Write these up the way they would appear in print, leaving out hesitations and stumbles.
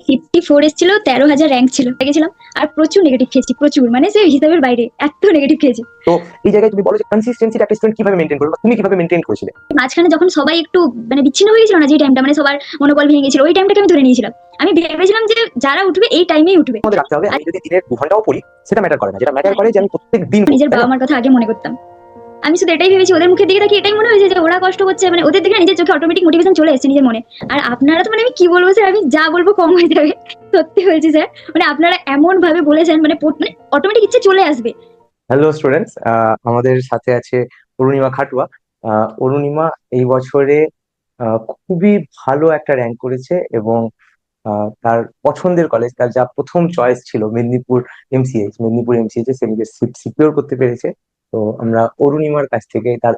Fifty four এসেছিল, 13,000 rank ছিল, গেছিলাম। আর প্রচুর নেগেটিভ খেয়েছি, প্রচুর, মানে সে হিসাবের বাইরে এত নেগেটিভ খেয়েছি। তো এই জায়গায় তুমি বলো যে কনসিস্টেন্সিটা একটা স্টুডেন্ট কিভাবে মেনটেন করবে বা তুমি কিভাবে মেনটেন করেছিলে? মাঝখানে যখন সবাই একটু মানে বিচ্ছিন্ন হয়ে গেছিল না, যে টাইমটা মানে সবার মনোবল ভেঙে গেছিল, ওই টাইমটাকে আমি ধরে নিয়েছিলাম। আমি ভেবেছিলাম যে যারা উঠবে এই টাইমেই উঠবে। আমাদের রাখতে হবে আর আমি যদি দিনের 2 ঘন্টাও পড়ি সেটা ম্যাটার করে না, যেটা ম্যাটার হ্যাঁ, করে যে আমি প্রত্যেক দিন পড়ি, নিজের তাই না? বাবা মার কথা আগে মনে করতাম। আমি শুধু এটাই ভেবেছি, ওদের মুখের দিকে তাকিয়ে এটাই মনে হয়েছে যে ওরা কষ্ট করছে, মানে ওদের দিকে নিজের চোখে অটোমেটিক মোটিভেশন চলে এসেছে নিজের মনে। আর আপনারা তো মানে আমি কি বলবো স্যার, আমি যা বলবো কম হয়ে যাবে। সত্যি বলছি স্যার, মানে আপনারা এমন ভাবে বলেছেন, মানে মানে অটোমেটিক ইচ্ছে চলে আসবে। হ্যালো স্টুডেন্টস, আমাদের সাথে আছে অরুণিমা খাটুয়া। অরুণিমা এই বছরে খুবই ভালো একটা র্যাঙ্ক করেছে এবং তার পছন্দের কলেজ, তার যা প্রথম চয়েস ছিল মেদিনীপুর এমসিএইচ এ সে নিজের সিট সিকিউর করতে পেরেছে। তো আমরা অরুণিমার কাছ থেকে তার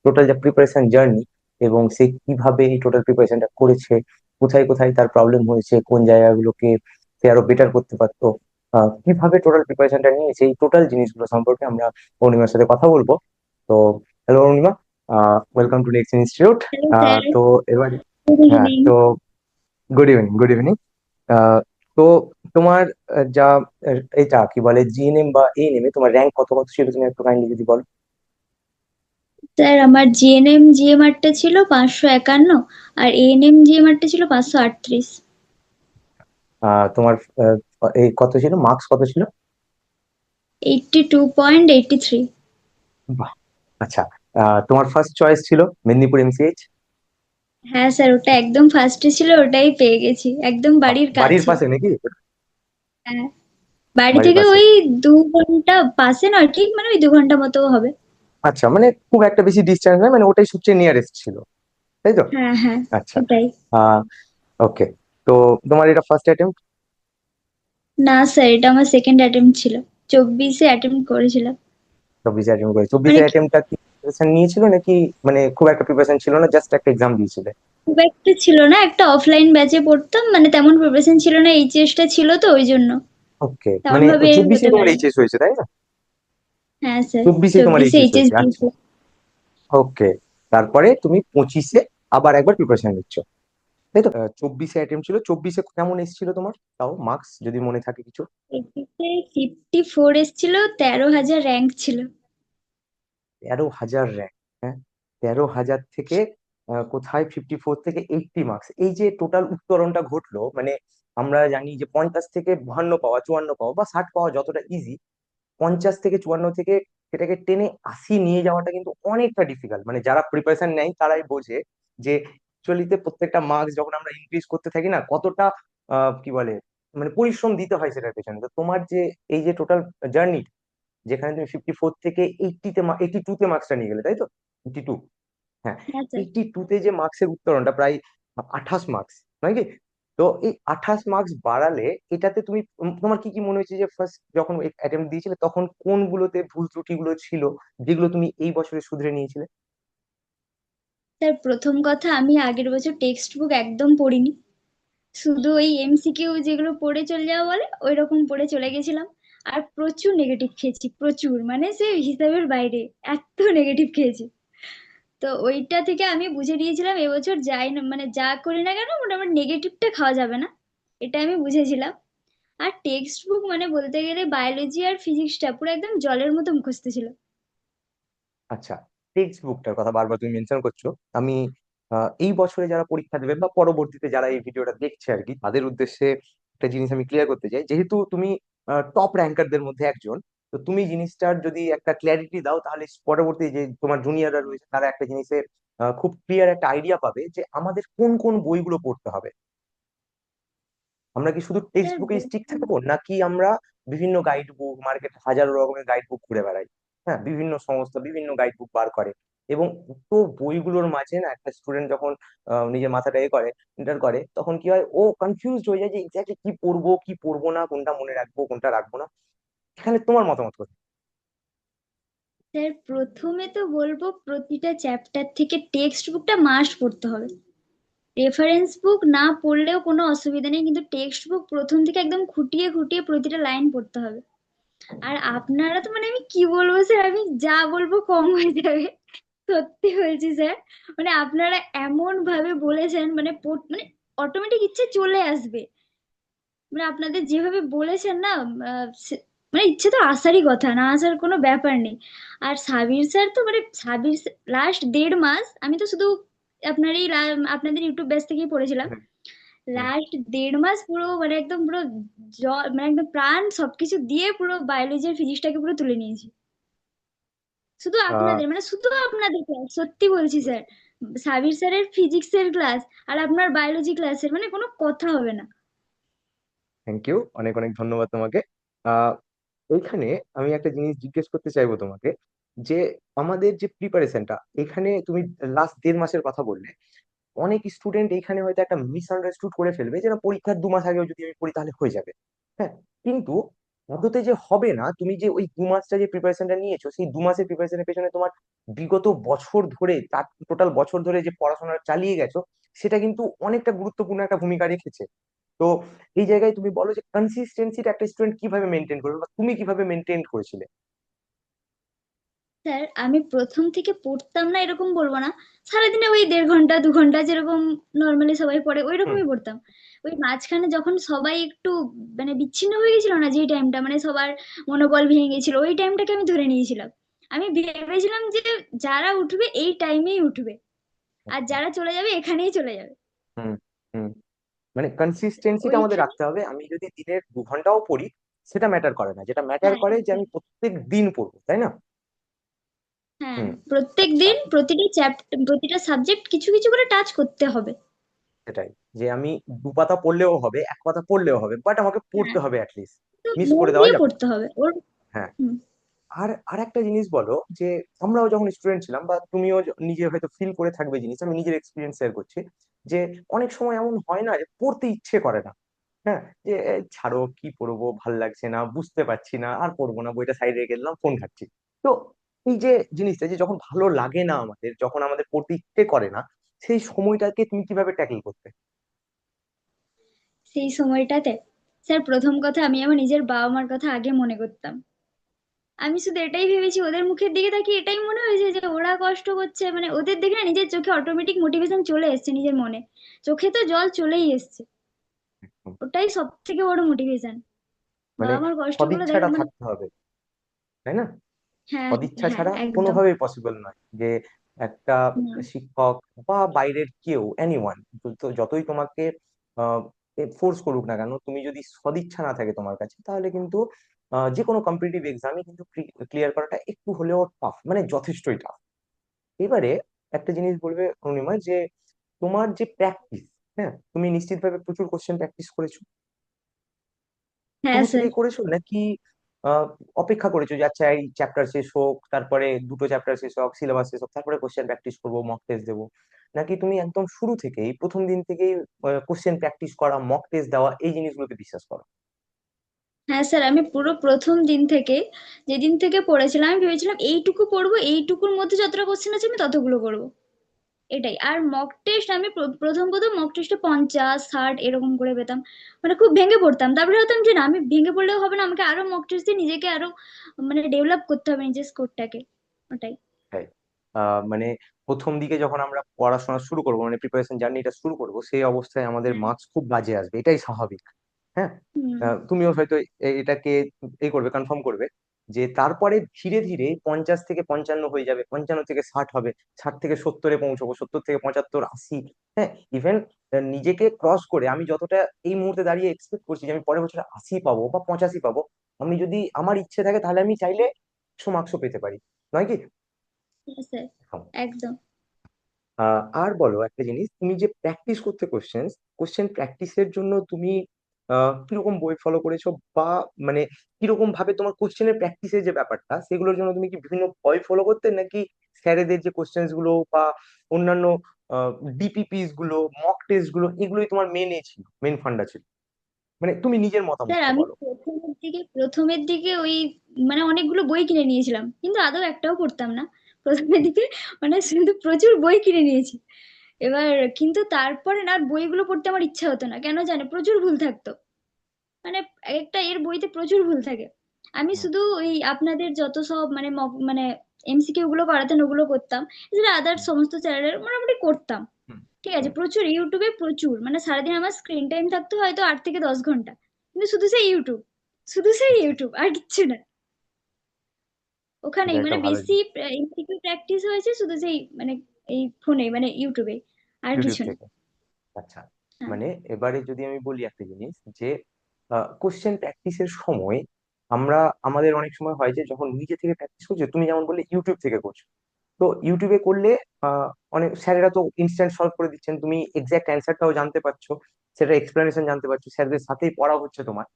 টোটাল যা প্রিপারেশন জার্নি এবং সে কিভাবে এই টোটাল প্রিপারেশনটা করেছে, কোথায় কোথায় তার প্রবলেম হয়েছে, কোন জায়গাগুলোকে সে আরো বেটার করতে পারতো, কিভাবে টোটাল প্রিপারেশনটা নিয়েছে, এই টোটাল জিনিসগুলো সম্পর্কে আমরা অরুণিমার সাথে কথা বলবো। তো hello Arunima, welcome to next institute. Hello sir, তো এবার, গুড হ্যাঁ ইভিনিং। তো গুড ইভিনিং, গুড ইভিনিং। তো তোমার যা এটা কি বলে জিএনএম বা এএনএম এ তোমার র্যাঙ্ক কত কত ছিল তুমি একটু কাইন্ডলি যদি বলো। স্যার আমার জিএনএম জিএমআরটা ছিল 551, আর এএনএম জিএমআরটা ছিল 538। তোমার এই কত ছিল, মার্কস কত ছিল? 82.83। বাহ, আচ্ছা। তোমার ফার্স্ট চয়েস ছিল মেদিনীপুর এমসিএইচ? হ্যাঁ স্যার, ওটা একদম ফার্স্টে ছিল, ওটাই পেয়ে গেছি, একদম বাহ, বাড়ির বাড়ির কাছে। পাশে নাকি? হ্যাঁ, বাড়ি বাড়ির থেকে পাশে। ওই 2 ঘন্টা, পাশে নয় ঠিক, মানে ওই 2 ঘন্টা মতো হবে। আচ্ছা, মানে খুব একটা বেশি ডিস্টেন্স নয়, মানে ওটাই সবচেয়ে নিয়ারেস্ট ছিল, তাই তো? হ্যাঁ হ্যাঁ, আচ্ছা। ওটাই। আহ ওকে। তো তোমার এটা ফার্স্ট অ্যাটেম্প্ট? না স্যার, এটা আমার সেকেন্ড অ্যাটেম্প ছিল। 24-এ অ্যাটেম্প করেছিলাম। 24 অ্যাটেম্প্ট করে মানে 24 অ্যাটেম্প্টটা কি প্রিপারেশন নিয়েছিল নাকি, মানে খুব একটা প্রিপারেশন ছিল না, জাস্ট একটা এক্সাম দিয়েছিলে? খুব একটা ছিল না, একটা অফলাইন ব্যাচে পড়তাম, মানে তেমন প্রিপারেশন ছিল না, এইচএসটা ছিল তো ওই জন্য। ওকে, তেমন মানে ভাবে 24 হতে তোমার পারেনি। এইচএস হয়েছে তাই না? হ্যাঁ স্যার, 24 তোমার 24-এ এইচএস এইচএস হয়েছে, আচ্ছা। দিয়েছি। ওকে, তারপরে তুমি 25-এ আবার একবার প্রিপারেশন নিচ্ছ, তাই তো? 24 অ্যাটেম্প্ট ছিল, 24-এ কেমন এসেছিল তোমার তাও মার্কস যদি মনে থাকে কিছু? এইচএসে 54 এসেছিল, 13,000 র্যাঙ্ক ছিল। 13,000 র্যাঙ্ক? হ্যাঁ, 13,000 থেকে কোথায় 54 থেকে 80 মার্কস, এই যে টোটাল উত্তরণটা ঘটলো, মানে আমরা জানি যে 50 থেকে 52 পাওয়া, 54 পাওয়া বা 60 পাওয়া যতটা ইজি, 50 থেকে 54 থেকে সেটাকে টেনে 80 নিয়ে যাওয়াটা কিন্তু অনেকটা ডিফিকাল্ট। মানে যারা প্রিপারেশন নেয় তারাই বোঝে যে অ্যাকচুয়ালিতে প্রত্যেকটা মার্কস যখন আমরা ইনক্রিজ করতে থাকি না, কতটা কি বলে, মানে পরিশ্রম দিতে হয় সেটার পেছনে। তো তোমার যে এই যে টোটাল জার্নি, যেখানে তুমি 54 থেকে 82 তে মার্কসটা নিয়ে গেলে, তাই তো? 82, হ্যাঁ। হ্যাঁ স্যার। 82 তে যে মার্কসের উত্তরণটা প্রায় 28 মার্কস, নয় কি? তো এই 28 মার্কস বাড়ালে এটাতে তুমি তোমার কি কি মনে হচ্ছে যে ফার্স্ট যখন অ্যাটেম্প্ট দিয়েছিলে তখন কোনগুলোতে ভুল ত্রুটিগুলো ছিল যেগুলো তুমি এই বছরে শুধরে নিয়েছিলে? স্যার প্রথম কথা, আমি আগের বছর টেক্সট বুক একদম পড়িনি। শুধু ওই এমসিকিউ যেগুলো পড়ে চলে যাওয়া বলে ওই রকম পড়ে চলে গেছিলাম। আর প্রচুর নেগেটিভ খেয়েছি, প্রচুর, মানে সে হিসাবের বাইরে এত নেগেটিভ খেয়েছি। তো ওইটা থেকে আমি বুঝে নিয়েছিলাম এবছর যাই না, মানে যা করি না কেন মোটামুটি নেগেটিভটা খাওয়া যাবে না, এটা আমি বুঝেছিলাম। আর টেক্সট বুক মানে বলতে গেলে বায়োলজি আর ফিজিক্সটা পুরো একদম জলের মতো মুখস্থ ছিল। আচ্ছা, টেক্সট বুকটার কথা বারবার তুমি মেনশন করছো। আমি এই বছরে যারা পরীক্ষা দেবে বা পরবর্তীতে যারা এই ভিডিওটা দেখছে আর কি, তাদের উদ্দেশ্যে একটা জিনিস আমি ক্লিয়ার করতে চাই। যেহেতু তুমি টপ র্যাঙ্কারদের মধ্যে একজন, তো তুমি জিনিসটার যদি একটা ক্ল্যারিটি দাও তাহলে পরবর্তী যে তোমার জুনিয়ররা রয়েছে তারা একটা জিনিসের খুব ক্লিয়ার একটা আইডিয়া পাবে যে আমাদের কোন কোন বইগুলো পড়তে হবে। আমরা কি শুধু টেক্সট স্যার বুকে স্টিক থাকবো নাকি আমরা বিভিন্ন গাইড বুক, মার্কেট হাজারো রকমের গাইড বুক ঘুরে বেড়াই? হ্যাঁ, বিভিন্ন সংস্থা বিভিন্ন গাইড বুক বার করে এবং তো বইগুলোর মাঝে না একটা স্টুডেন্ট যখন নিজের মাথাটা করে এন্টার করে, তখন কি হয়, ও কনফিউজড হয়ে যায় যে এক্স্যাক্টলি কি পড়বো কি পড়বো না, কোনটা মনে রাখবো কোনটা রাখবো না। এখানে তোমার মতামত কোথায়? স্যার প্রথমে তো বলবো প্রতিটা চ্যাপ্টার থেকে টেক্সট বুকটা মাস্ট পড়তে হবে। রেফারেন্স বুক না পড়লেও কোনো অসুবিধা নেই, কিন্তু টেক্সট বুক প্রথম থেকে একদম খুঁটিয়ে খুঁটিয়ে প্রতিটা লাইন পড়তে হবে। আর আপনারা তো মানে আমি কি বলবো স্যার, আমি যা বলবো কম হয়ে যাবে। সত্যি বলছি স্যার, মানে আপনারা এমন ভাবে বলেছেন, মানে মানে অটোমেটিক ইচ্ছে চলে আসবে। মানে আপনাদের যেভাবে বলেছেন না, মানে ইচ্ছে তো আসারই কথা, না আসার কোনো ব্যাপার নেই। আর সাবির স্যার তো মানে সাবির লাস্ট 1.5 মাস আমি তো শুধু আপনার এই আপনাদের ইউটিউব ব্যাচ থেকেই পড়েছিলাম। হুম, হুম। লাস্ট 1.5 মাস পুরো মানে একদম পুরো জল মানে একদম প্রাণ সবকিছু দিয়ে পুরো বায়োলজি আর ফিজিক্সটাকে পুরো তুলে নিয়েছি। শুধু আপনাদের মানে শুধু আপনাদের ক্লাস, সত্যি বলছি স্যার। সাবির স্যারের ফিজিক্সের ক্লাস আর আপনার বায়োলজি ক্লাসের মানে কোনো কথা হবে না। থ্যাংক ইউ, অনেক অনেক ধন্যবাদ তোমাকে। আহ এইখানে আমি একটা জিনিস জিজ্ঞেস করতে চাইবো তোমাকে, যে আমাদের যে প্রিপারেশনটা, এখানে তুমি লাস্ট 1.5 মাসের কথা বললে, অনেক স্টুডেন্ট এখানে হয়তো একটা মিসআন্ডারস্টুড করে ফেলবে যে না, পরীক্ষার 2 মাস আগেও যদি আমি পড়ি তাহলে হয়ে যাবে। হ্যাঁ, কিন্তু আদতে যে হবে না। তুমি যে ওই 2 মাসটা যে প্রিপারেশনটা নিয়েছো, সেই 2 মাসের প্রিপারেশনের পেছনে তোমার বিগত বছর ধরে, তার টোটাল বছর ধরে যে পড়াশোনা চালিয়ে গেছো, সেটা কিন্তু অনেকটা গুরুত্বপূর্ণ একটা ভূমিকা রেখেছে। তো এই জায়গায় তুমি বলো যে কনসিস্টেন্সিটা একটা স্টুডেন্ট কিভাবে মেনটেন করবে, বা তুমি কিভাবে মেনটেন করেছিলে? স্যার আমি প্রথম থেকে পড়তাম না এরকম বলবো না, সারাদিনে ওই 1.5 ঘন্টা 2 ঘন্টা যেরকম নর্মালি সবাই পড়ে ওই হুম, রকমই পড়তাম। ওই মাঝখানে যখন সবাই একটু মানে বিচ্ছিন্ন হয়ে গেছিল না, যে টাইমটা মানে সবার মনোবল ভেঙে গেছিল, ওই টাইমটাকে আমি ধরে নিয়েছিলাম। আমি ভেবেছিলাম যে যারা উঠবে এই টাইমেই উঠবে, আর যারা চলে যাবে এখানেই চলে যাবে। হুম, হুম। মানে কনসিস্টেন্সিটা আমাদের ওইখানে রাখতে হবে। আমি যদি দিনের 2 ঘন্টাও পড়ি, সেটা ম্যাটার করে না, যেটা ম্যাটার হ্যাঁ করে যে আমি একদম। প্রত্যেক দিন পড়বো, তাই না? হ্যাঁ, হুম। প্রত্যেক আচ্ছা, দিন প্রতিটা চ্যাপ্টার প্রতিটা সাবজেক্ট কিছু কিছু করে টাচ করতে হবে। সেটাই, যে আমি 2 পাতা পড়লেও হবে, 1 পাতা পড়লেও হবে, বাট আমাকে হ্যাঁ, পড়তে হবে অ্যাটলিস্ট। তো মিস মন করে দেওয়া দিয়ে যাবে না। পড়তে হবে ওর। হ্যাঁ। হুম। আর আর একটা জিনিস বলো, যে আমরাও যখন স্টুডেন্ট ছিলাম, বা তুমিও নিজে হয়তো ফিল করে থাকবে জিনিস, আমি নিজের এক্সপিরিয়েন্স শেয়ার করছি, যে অনেক সময় এমন হয় না যে পড়তে ইচ্ছে করে না। হ্যাঁ, যে ছাড়ো, কি পড়বো, ভাল লাগছে না, বুঝতে পারছি না, আর পড়বো না, বইটা সাইডে রেখে দিলাম, ফোন ঘাঁটছি। তো এই যে জিনিসটা, যে যখন ভালো লাগে না আমাদের, যখন আমাদের পড়তে ইচ্ছে করে না, সেই সময়টাকে তুমি কিভাবে ট্যাকেল করতে? সেই সময়টাতে স্যার প্রথম কথা আমি আমার নিজের বাবা মার কথা আগে মনে করতাম। আমি শুধু এটাই ভেবেছি, ওদের মুখের দিকে তাকিয়ে এটাই মনে হয়েছে যে ওরা কষ্ট করছে, মানে ওদের দেখে না নিজের চোখে অটোমেটিক মোটিভেশন চলে এসেছে, নিজের মনে চোখে তো জল চলেই এসছে। একদম। ওটাই সব থেকে বড় মোটিভেশন। মানে বাবা মার কষ্টগুলো দেখে সদিচ্ছাটা মানে থাকতে হবে, তাই না? হ্যাঁ সদিচ্ছা হ্যাঁ ছাড়া একদম। কোনোভাবেই পসিবল নয়, যে একটা না শিক্ষক বা বাইরের কেউ, এনিওয়ান, যতই তোমাকে ফোর্স করুক না কেন, তুমি যদি সদিচ্ছা না থাকে তোমার কাছে, তাহলে কিন্তু যে কোনো কম্পিটিটিভ এক্সামই কিন্তু ক্লিয়ার করাটা একটু হলেও টাফ, মানে যথেষ্টই টাফ। এবারে একটা জিনিস বলবে অনিমা, যে তোমার যে প্র্যাকটিস, হ্যাঁ, তুমি নিশ্চিতভাবে প্রচুর কোশ্চেন প্র্যাকটিস করেছো। হ্যাঁ শুরু স্যার। থেকেই করেছো, নাকি আহ, অপেক্ষা করেছো যে আচ্ছা এই চ্যাপ্টার শেষ হোক, তারপরে 2টো চ্যাপ্টার শেষ হোক, সিলেবাস শেষ হোক, তারপরে কোশ্চেন প্র্যাকটিস করবো, মক টেস্ট দেবো? নাকি তুমি একদম শুরু থেকেই, প্রথম দিন থেকেই কোশ্চেন প্র্যাকটিস করা, মক টেস্ট দেওয়া, এই জিনিসগুলোকে বিশ্বাস করো? হ্যাঁ স্যার, আমি পুরো প্রথম দিন থেকে যেদিন থেকে পড়েছিলাম আমি ভেবেছিলাম এইটুকু পড়বো, এইটুকুর মধ্যে যতটা কোশ্চেন আছে আমি ততগুলো করবো। এটাই। আর মক টেস্ট আমি প্রথম প্রথম মক টেস্টে 50 60 এরকম করে পেতাম, মানে খুব ভেঙে পড়তাম। তারপরে হতাম যে না, আমি ভেঙে পড়লেও হবে না, আমাকে আরো মক টেস্ট দিয়ে নিজেকে আরো মানে ডেভেলপ করতে হবে নিজের স্কোরটাকে। ওটাই। হ্যাঁ। মানে প্রথম দিকে যখন আমরা পড়াশোনা শুরু করবো, মানে প্রিপারেশন জার্নিটা শুরু করবো, সেই অবস্থায় আমাদের হ্যাঁ। মার্কস খুব বাজে আসবে, এটাই স্বাভাবিক। হ্যাঁ। হুম। তুমিও হয়তো এটাকে এই করবে, কনফার্ম করবে, যে তারপরে ধীরে ধীরে 50 থেকে 55 হয়ে যাবে, 55 থেকে 60 হবে, 60 থেকে 70-এ পৌঁছবো, 70 থেকে 75 80। হ্যাঁ, ইভেন নিজেকে ক্রস করে আমি যতটা এই মুহূর্তে দাঁড়িয়ে এক্সপেক্ট করছি যে আমি পরের বছর 80 পাবো বা 85 পাবো, আমি যদি আমার ইচ্ছে থাকে তাহলে আমি চাইলে 100 মার্কসও পেতে পারি, নয় কি? হ্যাঁ স্যার একদম। আর বলো একটা জিনিস, তুমি যে প্র্যাকটিস করতে কোশ্চেন প্র্যাকটিসের জন্য তুমি কিরকম বই ফলো করেছো, বা মানে কিরকম ভাবে তোমার কোশ্চেনের প্র্যাকটিসের যে ব্যাপারটা, সেগুলোর জন্য তুমি কি বিভিন্ন বই ফলো করতে, নাকি স্যারেদের যে কোশ্চেন গুলো বা অন্যান্য ডিপিপিস গুলো, মক টেস্ট গুলো, এগুলোই তোমার মেন ছিল, মেন ফান্ডা ছিল? মানে তুমি নিজের স্যার মতামতটা আমি বলো। প্রথমের দিকে ওই মানে অনেকগুলো বই কিনে নিয়েছিলাম, কিন্তু আদৌ একটাও পড়তাম না প্রথমের দিকে। মানে শুধু প্রচুর বই কিনে নিয়েছি। এবার কিন্তু তারপরে না আর বইগুলো পড়তে আমার ইচ্ছা হতো না, কেন জানে প্রচুর ভুল থাকতো। মানে একটা এর বইতে প্রচুর ভুল থাকে। আমি হুম, শুধু ওই আপনাদের যত সব মানে মানে এমসিকিউ গুলো করাতেন ওগুলো করতাম, এছাড়া আদার্স হুম, সমস্ত চ্যানেলের মোটামুটি করতাম। ঠিক আছে, প্রচুর ইউটিউবে প্রচুর, মানে সারাদিন আমার স্ক্রিন টাইম থাকতো হয়তো 8 থেকে 10 ঘন্টা, কিন্তু শুধু সেই ইউটিউব, শুধু সেই আচ্ছা, ইউটিউব আর কিচ্ছু না। এটা ওখানেই একটা মানে ভালো বেশি জিনিস। এমসিকিউ প্র্যাকটিস হয়েছে শুধু সেই মানে এই ফোনে, মানে ইউটিউবে, আর ইউটিউব কিছু না। থেকে। আচ্ছা, হ্যাঁ মানে এবারে যদি আমি বলি একটা জিনিস, যে কোশ্চেন প্র্যাকটিসের সময় আমরা, আমাদের অনেক সময় হয় যে যখন নিজে থেকে প্র্যাকটিস করছো, তুমি যেমন বললে ইউটিউব থেকে করছো, তো ইউটিউবে করলে অনেক স্যারেরা তো ইনস্ট্যান্ট সলভ করে দিচ্ছেন, তুমি এক্সাক্ট অ্যান্সারটাও জানতে পারছো, সেটা এক্সপ্লেনেশন জানতে পারছো, স্যারদের সাথেই পড়া হচ্ছে তোমার।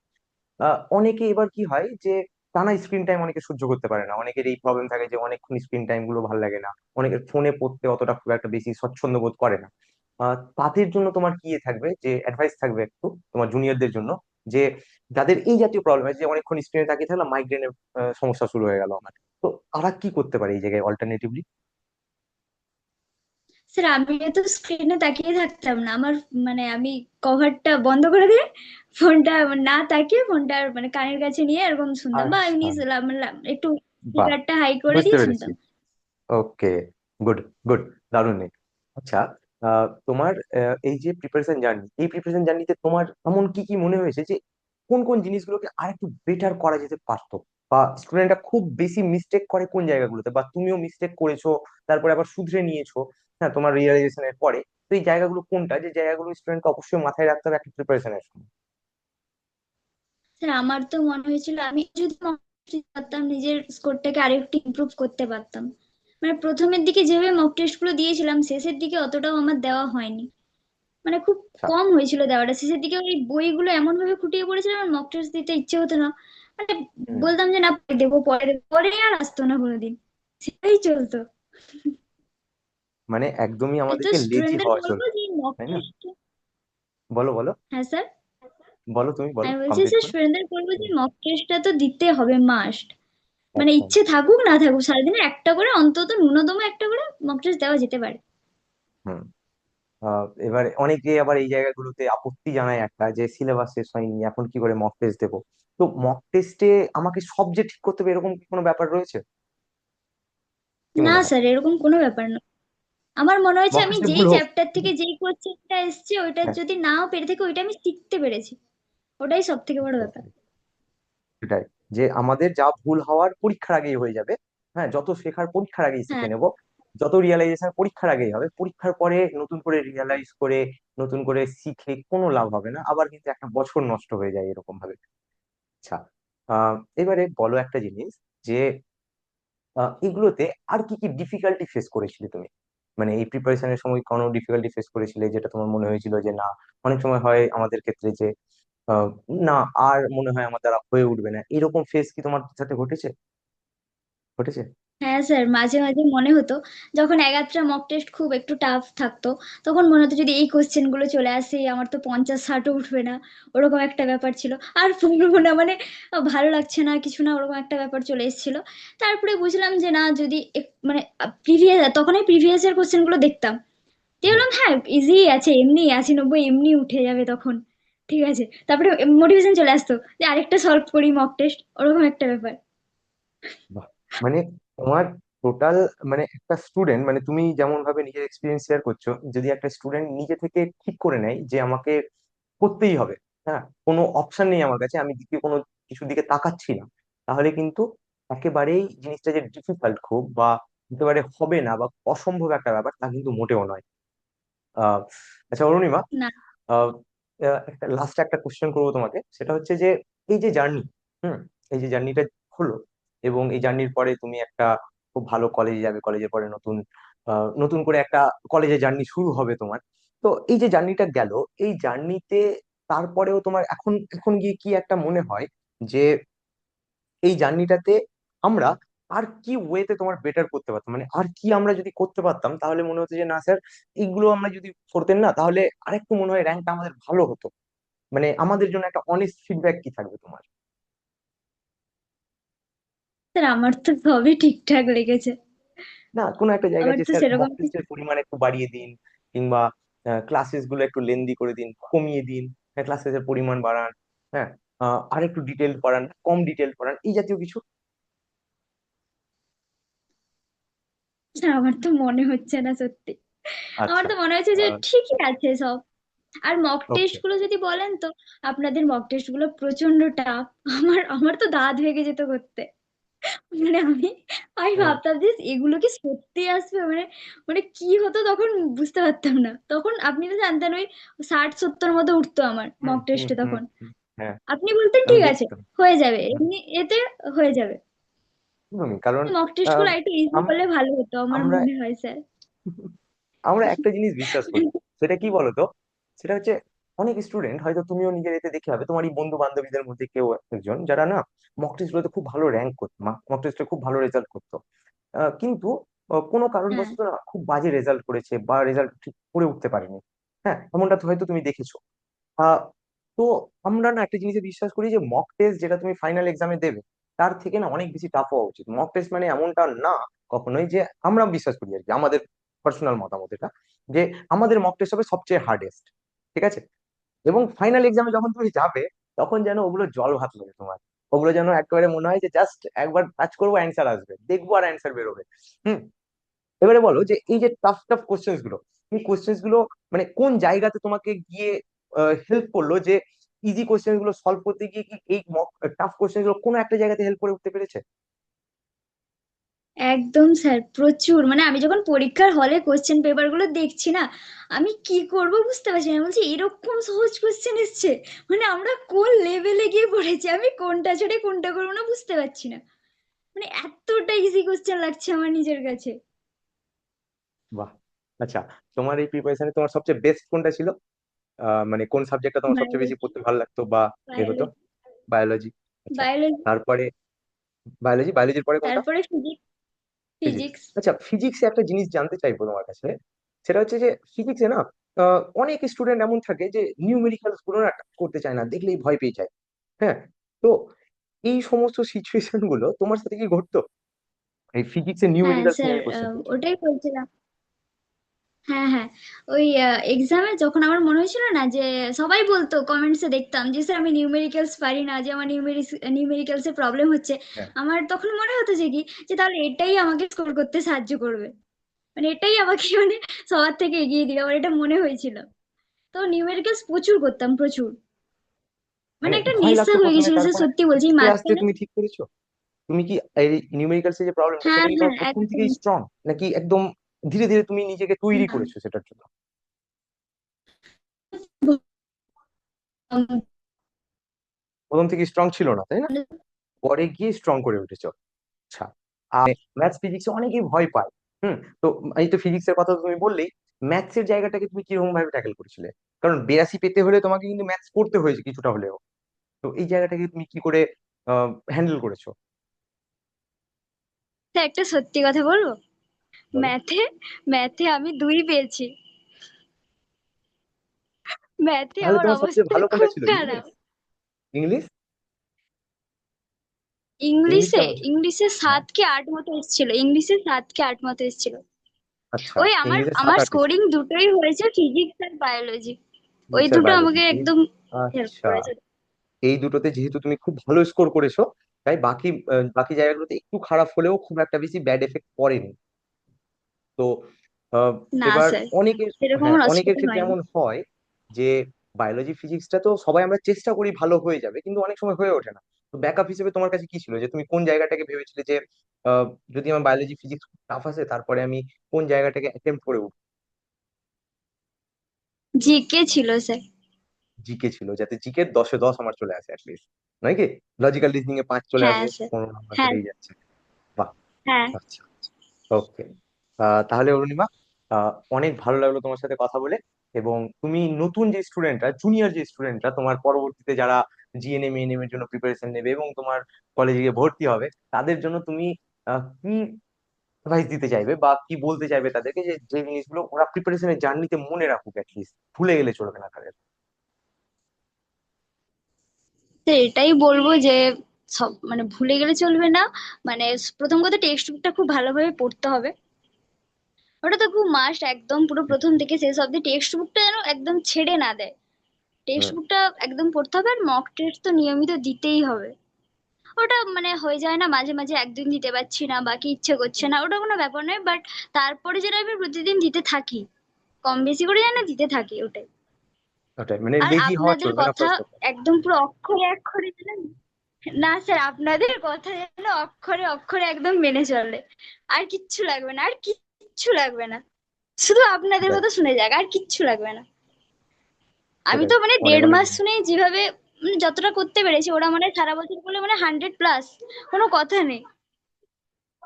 অনেকে এবার কি হয় যে টানা স্ক্রিন টাইম অনেকে সহ্য করতে পারে না, অনেকের এই প্রবলেম থাকে যে অনেকক্ষণ স্ক্রিন টাইম গুলো ভালো লাগে না, অনেকের ফোনে পড়তে অতটা খুব একটা বেশি স্বচ্ছন্দ বোধ করে না। তাদের জন্য তোমার কি থাকবে, যে অ্যাডভাইস থাকবে একটু তোমার জুনিয়রদের জন্য, যে যাদের এই জাতীয় প্রবলেম আছে, যে অনেকক্ষণ স্ক্রিনে তাকিয়ে থাকলে মাইগ্রেনের সমস্যা শুরু হয়ে গেল আমার, তো তারা কি করতে পারে এই জায়গায় অল্টারনেটিভলি? স্যার, আমি তো স্ক্রিনে তাকিয়ে থাকতাম না, আমার মানে আমি কভারটা বন্ধ করে দিয়ে ফোনটা না তাকিয়ে ফোনটা মানে কানের কাছে নিয়ে এরকম শুনতাম, বা এমনি আচ্ছা, একটু বাহ, স্পিকারটা হাই করে বুঝতে দিয়ে পেরেছি। শুনতাম। ওকে, গুড, গুড, দারুণ নেই। আচ্ছা, তোমার এই যে প্রিপারেশন জার্নি, এই প্রিপারেশন জার্নিতে তোমার এমন কি কি মনে হয়েছে যে কোন কোন জিনিসগুলোকে আর একটু বেটার করা যেতে পারতো, বা স্টুডেন্টরা খুব বেশি মিস্টেক করে কোন জায়গাগুলোতে, বা তুমিও মিস্টেক করেছো তারপরে আবার শুধরে নিয়েছো, হ্যাঁ, তোমার রিয়েলাইজেশনের পরে, তো এই জায়গাগুলো কোনটা, যে জায়গাগুলো স্টুডেন্টকে অবশ্যই মাথায় রাখতে হবে একটা প্রিপারেশনের সময়? স্যার, আমার তো মনে হয়েছিল আমি যদি mock test পারতাম নিজের স্কোরটাকে আরেকটু ইমপ্রুভ করতে পারতাম। মানে প্রথমের দিকে যেভাবে মক টেস্ট গুলো দিয়েছিলাম, শেষের দিকে অতটাও আমার দেওয়া হয়নি, মানে খুব আচ্ছা। কম হয়েছিল দেওয়াটা। শেষের দিকে ওই বইগুলো এমন ভাবে খুঁটিয়ে পড়েছিল আমার মক টেস্ট দিতে ইচ্ছে হতো না, মানে হুম। বলতাম যে না পরে দেবো, পরে দেবো, পরে আর আসতো না কোনোদিন, সেটাই চলতো। মানে একদমই তো আমাদেরকে লেজি স্টুডেন্টদের হওয়া বলবো চলবে যে মক তাই না? টেস্ট, বলো, বলো, হ্যাঁ স্যার, বলো, তুমি বলো আমি বলছি কমপ্লিট স্যার করে। স্টুডেন্টদের বলবো যে হুম, মক টেস্টটা তো দিতে হবে মাস্ট। মানে একদম। ইচ্ছে থাকুক না থাকুক, সারাদিনে একটা করে, অন্তত ন্যূনতম একটা করে মক টেস্ট দেওয়া যেতে পারে। হুম। এবার অনেকে আবার এই জায়গাগুলোতে আপত্তি জানায় একটা, যে সিলেবাস শেষ হয়নি, এখন কি করে মক টেস্ট দেবো। তো মক টেস্টে আমাকে সব যে ঠিক করতে হবে এরকম কি কোনো ব্যাপার রয়েছে? কি না মনে হয়? স্যার, এরকম কোনো ব্যাপার না। আমার মনে হয়েছে মক আমি টেস্টে যেই ভুল হোক। চ্যাপ্টার থেকে যেই কোশ্চেনটা এসছে ওইটা হ্যাঁ, যদি নাও পেরে থাকি, ওইটা আমি শিখতে পেরেছি, ওটাই সব থেকে বড় ব্যাপার। সেটাই, যে আমাদের যা ভুল হওয়ার পরীক্ষার আগেই হয়ে যাবে। হ্যাঁ, যত শেখার পরীক্ষার আগেই হ্যাঁ শিখে নেব, যত রিয়েলাইজেশন পরীক্ষার আগেই হবে, পরীক্ষার পরে নতুন করে রিয়েলাইজ করে নতুন করে শিখে কোনো লাভ হবে না, আবার কিন্তু একটা বছর নষ্ট হয়ে যায় এরকম ভাবে। আচ্ছা, এবারে বলো একটা জিনিস, যে এগুলোতে আর কি কি ডিফিকাল্টি ফেস করেছিলে তুমি, মানে এই প্রিপারেশনের সময় কোনো ডিফিকাল্টি ফেস করেছিলে যেটা তোমার মনে হয়েছিল যে না, অনেক সময় হয় আমাদের ক্ষেত্রে যে আহ, না, আর মনে হয় আমার দ্বারা হয়ে উঠবে না, এরকম ফেস কি তোমার সাথে ঘটেছে? ঘটেছে? হ্যাঁ স্যার, মাঝে মাঝে মনে হতো যখন এক আধটা মক টেস্ট খুব একটু টাফ থাকতো, তখন মনে হতো যদি এই কোশ্চেন গুলো চলে আসে আমার তো 50-60ও উঠবে না, ওরকম একটা ব্যাপার ছিল। আর পড়বো না মানে ভালো লাগছে না কিছু না, ওরকম একটা ব্যাপার চলে এসেছিল। তারপরে বুঝলাম যে না, যদি মানে প্রিভিয়াস, তখন আমি প্রিভিয়াস এর কোশ্চেন গুলো দেখতাম, দিয়ে হুম। বললাম হ্যাঁ ইজি আছে, এমনি 80-90 এমনি উঠে যাবে তখন, ঠিক আছে। তারপরে মোটিভেশন চলে আসতো যে আরেকটা সলভ করি মক টেস্ট, ওরকম একটা ব্যাপার। বাহ। মানে তোমার টোটাল, মানে একটা স্টুডেন্ট, মানে তুমি যেমন ভাবে নিজের এক্সপিরিয়েন্স শেয়ার করছো, যদি একটা স্টুডেন্ট নিজে থেকে ঠিক করে নেয় যে আমাকে করতেই হবে, হ্যাঁ, কোনো অপশন নেই আমার কাছে, আমি দ্বিতীয় কোনো কিছুর দিকে তাকাচ্ছি না, তাহলে কিন্তু একেবারেই জিনিসটা যে ডিফিকাল্ট খুব, বা একেবারে হবে না বা অসম্ভব একটা ব্যাপার, তা কিন্তু মোটেও নয়। আহ আচ্ছা অরুণিমা, না আহ একটা লাস্ট একটা কোশ্চেন করবো তোমাকে, সেটা হচ্ছে যে এই যে জার্নি, হুম, এই যে জার্নিটা হলো, এবং এই জার্নির পরে তুমি একটা খুব ভালো কলেজে যাবে, কলেজের পরে নতুন নতুন করে একটা কলেজে জার্নি শুরু হবে তোমার, তো এই যে জার্নিটা গেল, এই জার্নিতে তারপরেও তোমার এখন এখন গিয়ে কি একটা মনে হয় যে এই জার্নিটাতে আমরা আর কি ওয়েতে তোমার বেটার করতে পারতাম, মানে আর কি আমরা যদি করতে পারতাম, তাহলে মনে হতো যে না স্যার, এইগুলো আমরা যদি করতেন না তাহলে আরেকটু মনে হয় র্যাঙ্কটা আমাদের ভালো হতো, মানে আমাদের জন্য একটা অনেস্ট ফিডব্যাক কি থাকবে তোমার? স্যার, আমার তো সবই ঠিকঠাক লেগেছে, না, কোনো একটা জায়গায় আমার যে তো স্যার মক সেরকম কিছু। টেস্টের পরিমাণ একটু বাড়িয়ে দিন, কিংবা ক্লাসেস গুলো একটু লেন্দি করে দিন, কমিয়ে দিন, হ্যাঁ, ক্লাসেস এর পরিমাণ বাড়ান, হ্যাঁ, আর একটু ডিটেল পড়ান, কম ডিটেল পড়ান, এই জাতীয় কিছু? স্যার, আমার তো মনে হচ্ছে না সত্যি। আমার আচ্ছা। তো মনে হচ্ছে যে ঠিকই আছে সব। আর মক টেস্ট ওকে। গুলো যদি বলেন তো, আপনাদের মক টেস্ট গুলো প্রচন্ড টাফ। আমার আমার তো দাঁত ভেঙে যেত করতে। মানে আমি ভাবতাম যে এগুলো কি সত্যি আসবে, মানে মানে কি হতো তখন বুঝতে পারতাম না। তখন আপনি তো জানতেন ওই 60-70 মতো উঠতো আমার হুম মক হুম টেস্টে হুম তখন। হুম, হ্যাঁ, আপনি বলতেন আমি ঠিক আছে, দেখতাম। হয়ে যাবে হুম, এমনি এতে, হয়ে যাবে। একদমই, কারণ মক টেস্ট আহ, গুলো একটু ইজি আম- করলে ভালো হতো আমার আমরা মনে হয় স্যার। আমরা একটা জিনিস বিশ্বাস করি, সেটা কি বলতো, সেটা হচ্ছে অনেক স্টুডেন্ট, হয়তো তুমিও নিজের এতে দেখে হবে, তোমার এই বন্ধু বান্ধবীদের মধ্যে কেউ একজন যারা না মক টেস্ট গুলোতে খুব ভালো র্যাঙ্ক করতো, মক টেস্টে খুব ভালো রেজাল্ট করতো, কিন্তু কোনো হ্যাঁ কারণবশত না খুব বাজে রেজাল্ট করেছে বা রেজাল্ট ঠিক করে উঠতে পারেনি। হ্যাঁ, এমনটা তো হয়তো তুমি দেখেছো। আহ তো আমরা না একটা জিনিসে বিশ্বাস করি যে মক টেস্ট যেটা তুমি ফাইনাল এক্সামে দেবে, তার থেকে না অনেক বেশি টাফ হওয়া উচিত। মক টেস্ট মানে এমনটা না কখনোই, যে আমরা বিশ্বাস করি আর কি, আমাদের পার্সোনাল মতামত এটা, যে আমাদের মক টেস্ট হবে সবচেয়ে হার্ডেস্ট। ঠিক আছে? এবং ফাইনাল এক্সামে যখন তুমি যাবে, তখন যেন ওগুলো জল ভাত লাগে তোমার। ওগুলো যেন একেবারে মনে হয় যে জাস্ট একবার টাচ করবো, অ্যান্সার আসবে, দেখবো আর অ্যান্সার বেরোবে। হুম। এবারে বলো যে এই যে টাফ টাফ কোশ্চেন্স গুলো, এই কোশ্চেন্স গুলো মানে কোন জায়গাতে তোমাকে গিয়ে হেল্প করলো, যে ইজি কোশ্চেন গুলো সলভ করতে গিয়ে কি এই টাফ কোশ্চেন গুলো কোনো একটা জায়গাতে হেল্প করে উঠতে পেরেছে? একদম স্যার, প্রচুর। মানে আমি যখন পরীক্ষার হলে কোশ্চেন পেপার গুলো দেখছি না, আমি কি করব বুঝতে পারছি না। আমি বলছি এরকম সহজ কোশ্চেন এসছে, মানে আমরা কোন লেভেলে গিয়ে পড়েছি, আমি কোনটা ছেড়ে কোনটা করবো না বুঝতে পারছি না। মানে এতটা ইজি কোশ্চেন লাগছে আমার নিজের কাছে। বাহ। আচ্ছা, তোমার এই প্রিপারেশনে তোমার সবচেয়ে বেস্ট কোনটা ছিল? মানে কোন সাবজেক্টটা তোমার সবচেয়ে বেশি বায়োলজি। পড়তে ভালো লাগতো বা এ হতো? বায়োলজি। বায়োলজি। আচ্ছা। বায়োলজি। তারপরে বায়োলজির পরে কোনটা? তারপরে ফিজিক্স। ফিজিক্স। ফিজিক্স। আচ্ছা, ফিজিক্সে একটা জিনিস জানতে চাইবো তোমার কাছে, সেটা হচ্ছে যে ফিজিক্সে না অনেক স্টুডেন্ট এমন থাকে যে নিউমেরিক্যালস গুলো না touch করতে চায় না, দেখলেই ভয় পেয়ে যায়। হ্যাঁ। তো এই সমস্ত সিচুয়েশন গুলো তোমার সাথে কি ঘটতো এই ফিজিক্সের হ্যাঁ নিউমেরিক্যালস স্যার, নিয়ে কোশ্চেন করছো? ওটাই বলছিলাম। হ্যাঁ হ্যাঁ, ওই এক্সামে যখন আমার মনে হয়েছিল না যে, সবাই বলতো কমেন্টসে দেখতাম যে স্যার আমি নিউমেরিক্যালস পারি না, যে আমার নিউমেরিক্যালস এ প্রবলেম হচ্ছে। হ্যাঁ। আমার তখন মনে হতো যে কি, যে তাহলে এটাই আমাকে স্কোর করতে সাহায্য করবে, মানে এটাই আমাকে মানে সবার থেকে এগিয়ে দিবে, আমার এটা মনে হয়েছিল। তো নিউমেরিক্যালস প্রচুর করতাম, প্রচুর। মানে মানে একটা ভয় নেশা লাগতো হয়ে প্রথমে, গেছিল স্যার, তারপরে সত্যি বলছি। এই আস্তে আস্তে মাঝখানে তুমি ঠিক করেছো? তুমি কি এই নিউমেরিক্যালস এর যে প্রবলেমটা, হ্যাঁ সেটা কি হ্যাঁ তোমার প্রথম একদম। থেকেই স্ট্রং, নাকি একদম ধীরে ধীরে তুমি নিজেকে তৈরি না, করেছো সেটার জন্য? প্রথম থেকে স্ট্রং ছিল না, তাই না? পরে গিয়ে স্ট্রং করে উঠেছো। আচ্ছা। আর ম্যাথস ফিজিক্সে অনেকেই ভয় পায়। হুম। তো এই তো ফিজিক্সের কথা তো তুমি বললেই, ম্যাথসের জায়গাটাকে তুমি কিরকম ভাবে ট্যাকেল করেছিলে? কারণ 82 পেতে হলে তোমাকে কিন্তু ম্যাথস করতে হয়েছে কিছুটা হলেও। তো এই জায়গাটাকে তুমি কি করে হ্যান্ডেল করেছো? স্যার একটা সত্যি কথা বলবো, বলো। ম্যাথে ম্যাথে আমি 2 পেয়েছি। ম্যাথে তাহলে আমার তোমার সবচেয়ে অবস্থা ভালো কোনটা খুব ছিল, খারাপ। ইংলিশ? ইংলিশ? ইংলিশ ইংলিশে কেমন ছিল? ইংলিশে হ্যাঁ। 7 কি 8 মতো এসেছিল, ইংলিশে 7 কি 8 মতো এসেছিল। আচ্ছা। ওই আমার ইংলিশে সাত আমার আট এসেছিল। স্কোরিং দুটোই হয়েছে ফিজিক্স আর বায়োলজি। ওই ফিজিক্স আর দুটো বায়োলজি আমাকে এই। একদম হেল্প আচ্ছা। করেছে। এই দুটোতে যেহেতু তুমি খুব ভালো স্কোর করেছো, তাই বাকি বাকি জায়গাগুলোতে একটু খারাপ হলেও খুব একটা বেশি ব্যাড এফেক্ট পড়েনি। তো আহ, না এবার স্যার, অনেকের, সেরকম হ্যাঁ আমার অনেকের অসুবিধা ক্ষেত্রে হয়নি। এমন হয় যে বায়োলজি ফিজিক্সটা তো সবাই আমরা চেষ্টা করি ভালো হয়ে যাবে, কিন্তু অনেক সময় হয়ে ওঠে না। তো ব্যাকআপ হিসেবে তোমার কাছে কি ছিল, যে তুমি কোন জায়গাটাকে ভেবেছিলে যে আহ, যদি আমার বায়োলজি ফিজিক্স টাফ আছে, তারপরে আমি কোন জায়গাটাকে অ্যাটেম্প্ট করে উঠবো? জিকে ছিল স্যার। জিকে ছিল, যাতে জিকে 10-এ 10 আমার চলে আসে অ্যাটলিস্ট, নয় কি? লজিক্যাল রিজনিং এ 5 চলে হ্যাঁ আসে, স্যার। 15 নাম্বার হ্যাঁ। হয়েই যাচ্ছে। বাহ। হ্যাঁ। আচ্ছা। ওকে। তাহলে অরুণিমা, অনেক ভালো লাগলো তোমার সাথে কথা বলে। এবং তুমি নতুন যে স্টুডেন্টরা, জুনিয়র যে স্টুডেন্টরা, তোমার পরবর্তীতে যারা জিএনএম এএনএম এর জন্য প্রিপারেশন নেবে এবং তোমার কলেজে গিয়ে ভর্তি হবে, তাদের জন্য তুমি কি অ্যাডভাইস দিতে চাইবে বা কি বলতে চাইবে তাদেরকে, যে যে জিনিসগুলো ওরা প্রিপারেশনের জার্নিতে মনে রাখুক, অ্যাটলিস্ট ভুলে গেলে চলবে না তাদের? তো এটাই বলবো যে সব মানে ভুলে গেলে চলবে না। মানে প্রথম কথা, টেক্সট বুকটা খুব ভালোভাবে পড়তে হবে। ওটা তো খুব মাস্ট, একদম পুরো প্রথম থেকে শেষ অব্দি টেক্সট বুকটা যেন একদম ছেড়ে না দেয়। টেক্সট হুম। বুকটা একদম পড়তে হবে, আর মক টেস্ট তো নিয়মিত দিতেই হবে। ওটা মানে হয়ে যায় না মাঝে মাঝে, একদিন দিতে পারছি না, বাকি ইচ্ছে করছে না, ওটা কোনো ব্যাপার নয়, বাট তারপরে যেটা আমি প্রতিদিন দিতে থাকি, কম বেশি করে যেন দিতে থাকি, ওটাই। ওটাই, মানে আর লেজি হওয়া আপনাদের চলবে না কথা ফার্স্ট অফ অল। একদম পুরো অক্ষরে অক্ষরে যেন, না স্যার, আপনাদের কথা যেন অক্ষরে অক্ষরে একদম মেনে চলে। আর কিচ্ছু লাগবে না, আর কিচ্ছু লাগবে না, শুধু আপনাদের সেটাই কথা শুনে যাক, আর কিচ্ছু লাগবে না। আমি সেটাই, তো মানে অনেক 1.5 মাস অনেক শুনেই যেভাবে যতটা করতে পেরেছি, ওরা মানে সারা বছর করলে মানে 100+, কোনো কথা নেই।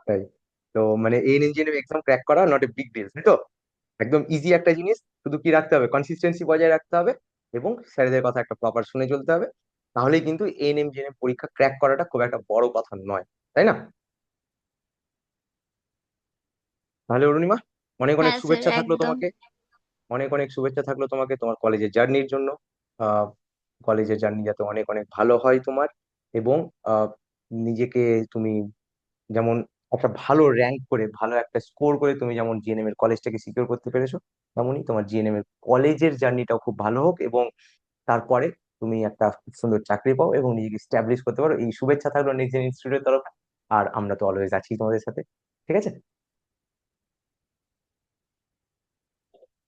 তাই। তো মানে এই ইঞ্জিনিয়ারিং এক্সাম ক্র্যাক করা নট এ বিগ ডিল, তাই তো? একদম ইজি একটা জিনিস, শুধু কি রাখতে হবে, কনসিস্টেন্সি বজায় রাখতে হবে এবং স্যারেদের কথা একটা প্রপার শুনে চলতে হবে। তাহলেই কিন্তু এএনএম জিএনএম পরীক্ষা ক্র্যাক করাটা খুব একটা বড় কথা নয়, তাই না? তাহলে অরুণিমা, অনেক অনেক হ্যাঁ স্যার, শুভেচ্ছা থাকলো একদম। তোমাকে। অনেক অনেক শুভেচ্ছা থাকলো তোমাকে তোমার কলেজের জার্নির জন্য। আহ কলেজের জার্নি যাতে অনেক অনেক ভালো হয় তোমার, এবং আহ নিজেকে তুমি যেমন একটা ভালো র্যাঙ্ক করে, ভালো একটা স্কোর করে তুমি যেমন জিএনএম এর কলেজটাকে সিকিউর করতে পেরেছো, তেমনই তোমার জিএনএম এর কলেজের জার্নিটাও খুব ভালো হোক, এবং তারপরে তুমি একটা খুব সুন্দর চাকরি পাও এবং নিজেকে স্ট্যাবলিশ করতে পারো। এই শুভেচ্ছা থাকলো নেক্সট জেন ইনস্টিটিউটের তরফে। আর আমরা তো অলওয়েজ আছি তোমাদের সাথে, ঠিক আছে?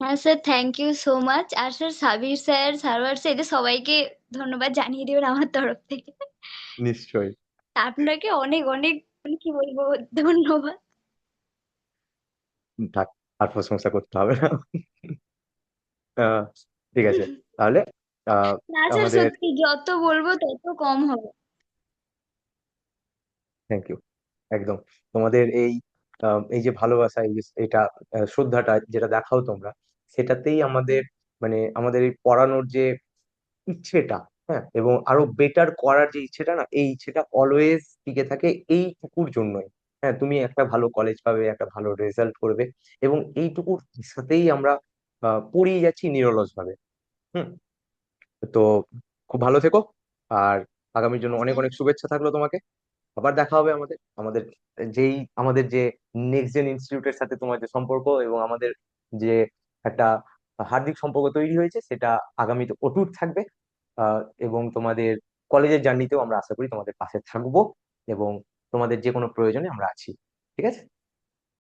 হ্যাঁ sir, thank you so much. আর sir Sabir sir, Sarwar sir, এদের সবাইকে ধন্যবাদ জানিয়ে দেবেন আমার তরফ থেকে। নিশ্চয়ই। আপনাকে অনেক অনেক, মানে কি বলবো, ধন্যবাদ। থাক, আর প্রশংসা করতে হবে না। আহ, ঠিক আছে, তাহলে আহ, না স্যার, আমাদের সত্যি যত বলবো তত কম হবে। Thank you. একদম, তোমাদের এই এই যে ভালোবাসা, এই যে এটা শ্রদ্ধাটা যেটা দেখাও তোমরা, সেটাতেই আমাদের মানে আমাদের এই পড়ানোর যে ইচ্ছেটা, হ্যাঁ, এবং আরো বেটার করার যে ইচ্ছেটা না, এই ইচ্ছেটা অলওয়েজ টিকে থাকে এইটুকুর জন্যই। হ্যাঁ, তুমি একটা ভালো কলেজ পাবে, একটা ভালো রেজাল্ট করবে, এবং এইটুকুর সাথেই আমরা পড়িয়ে যাচ্ছি নিরলস ভাবে। হুম। তো খুব ভালো থেকো, আর আগামীর জন্য হ্যাঁ অনেক স্যার। অনেক শুভেচ্ছা থাকলো তোমাকে। আবার দেখা হবে আমাদের আমাদের যেই আমাদের যে নেক্সট জেন ইনস্টিটিউটের সাথে তোমার যে সম্পর্ক, এবং আমাদের যে একটা হার্দিক সম্পর্ক তৈরি হয়েছে, সেটা আগামীতে অটুট থাকবে। এবং তোমাদের কলেজের জার্নিতেও আমরা আশা করি তোমাদের পাশে থাকবো, এবং তোমাদের যে কোনো প্রয়োজনে আমরা আছি, ঠিক আছে?